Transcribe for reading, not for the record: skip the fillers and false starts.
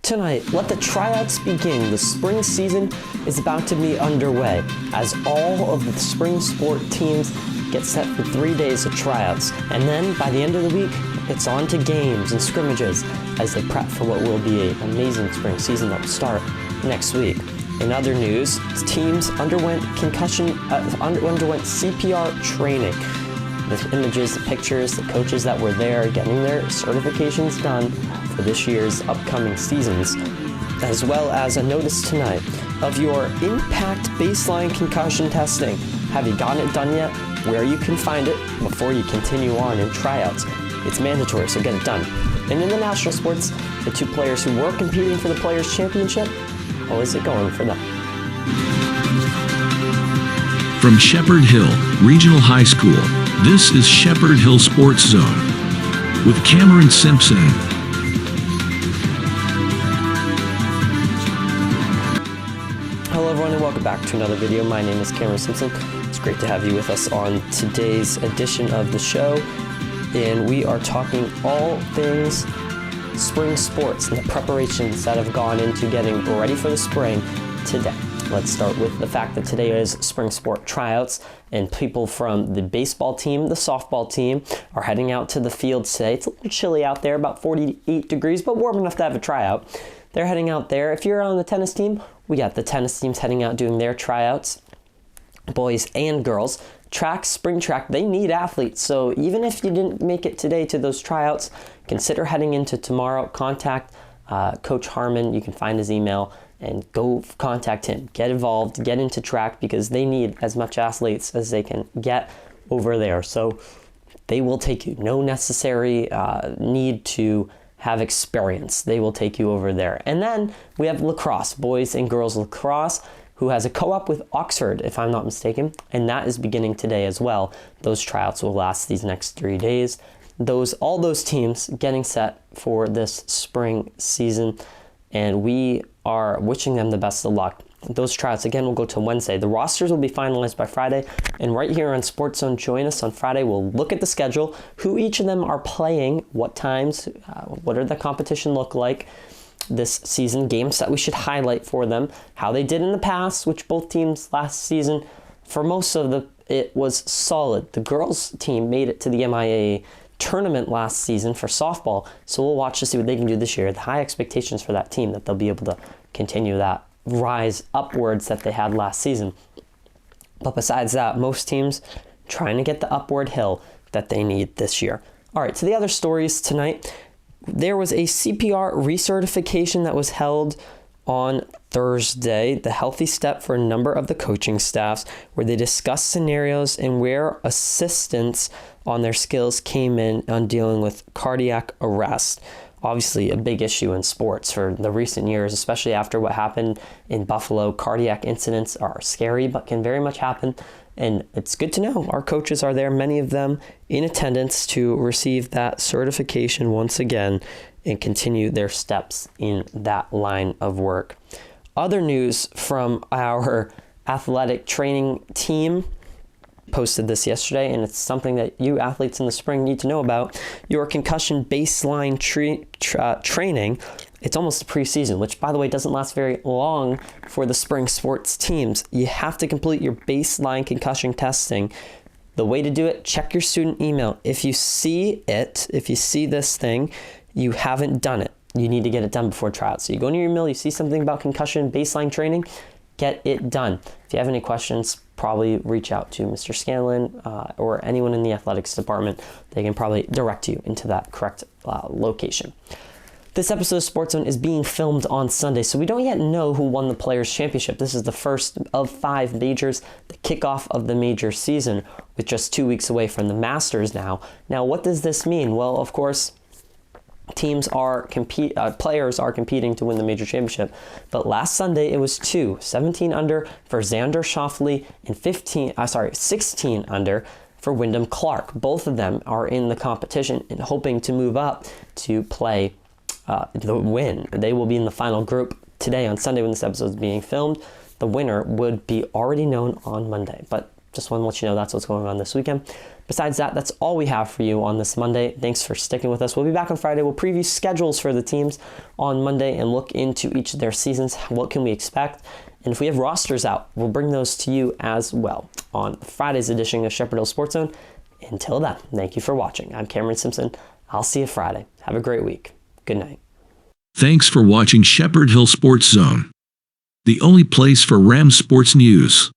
Tonight, let the tryouts begin. The spring season is about to be underway as all of the spring sport teams get set for 3 days of tryouts. And then by the end of the week, it's on to games and scrimmages as they prep for what will be an amazing spring season that will start next week. In other news, teams underwent CPR training. The images, the pictures, the coaches that were there getting their certifications done for this year's upcoming seasons, as well as a notice tonight of your impact baseline concussion testing. Have you gotten it done yet? Where you can find it before you continue on in tryouts. It's mandatory, so get it done. And in the national sports, the two players who were competing for the Players' Championship, how is it going for them? From Shepherd Hill Regional High School, this is Shepherd Hill Sports Zone with Cameron Simpson. Hello everyone and welcome back to another video. My name is Cameron Simpson. It's great to have you with us on today's edition of the show. And we are talking all things spring sports and the preparations that have gone into getting ready for the spring today. Let's start with the fact that today is spring sport tryouts, and people from the baseball team, the softball team, are heading out to the fields today. It's a little chilly out there, about 48 degrees, but warm enough to have a tryout. They're heading out there. If you're on the tennis team, we got the tennis teams heading out doing their tryouts, boys and girls. Track, spring track, they need athletes. So even if you didn't make it today to those tryouts, consider heading into tomorrow. Contact Coach Harmon. You can find his email and go contact him. Get involved, get into track, because they need as much athletes as they can get over there. So they will take you. No necessary need to have experience. They will take you over there. And then we have lacrosse, boys and girls lacrosse, who has a co-op with Oxford, if I'm not mistaken, and that is beginning today as well. Those tryouts will last these next 3 days. All those teams getting set for this spring season, and we are wishing them the best of luck. Those tryouts, again, will go till Wednesday. The rosters will be finalized by Friday, and right here on Sports Zone, join us on Friday. We'll look at the schedule, who each of them are playing, what times, what are the competition look like this season, games that we should highlight for them, how they did in the past, which both teams last season, for most of it was solid. The girls team made it to the MIA tournament last season for softball, so we'll watch to see what they can do this year. The high expectations for that team, that they'll be able to continue that rise upwards that they had last season. But besides that, most teams trying to get the upward hill that they need this year. All right, so the other stories tonight. There was a CPR recertification that was held on Thursday, the healthy step for a number of the coaching staffs, where they discussed scenarios and where assistance on their skills came in on dealing with cardiac arrest. Obviously a big issue in sports for the recent years, especially after what happened in Buffalo. Cardiac incidents are scary, but can very much happen. And it's good to know our coaches are there, many of them in attendance, to receive that certification once again and continue their steps in that line of work. Other news from our athletic training team, posted this yesterday, and it's something that you athletes in the spring need to know about. Your concussion baseline training. It's almost a preseason, which, by the way, doesn't last very long for the spring sports teams. You have to complete your baseline concussion testing. The way to do it, check your student email. If you see this thing, you haven't done it. You need to get it done before tryouts. So you go into your email, you see something about concussion baseline training, get it done. If you have any questions, probably reach out to Mr. Scanlon or anyone in the athletics department. They can probably direct you into that correct location. This episode of Sports Zone is being filmed on Sunday, so we don't yet know who won the Players' Championship. This is the first of 5 majors, the kickoff of the major season, with just 2 weeks away from the Masters now. Now, what does this mean? Well, of course, players are competing to win the major championship. But last Sunday, it was 17 under for Xander Schauffele and 16 under for Wyndham Clark. Both of them are in the competition and hoping to move up to play the win. They will be in the final group today on Sunday when this episode is being filmed. The winner would be already known on Monday, but just want to let you know that's what's going on this weekend. Besides that, that's all we have for you on this Monday. Thanks for sticking with us. We'll be back on Friday. We'll preview schedules for the teams on Monday and look into each of their seasons. What can we expect? And if we have rosters out, we'll bring those to you as well on Friday's edition of Shepherd Hill Sports Zone. Until then, thank you for watching. I'm Cameron Simpson. I'll see you Friday. Have a great week. Good night. Thanks for watching Shepherd Hill Sports Zone, the only place for Rams sports news.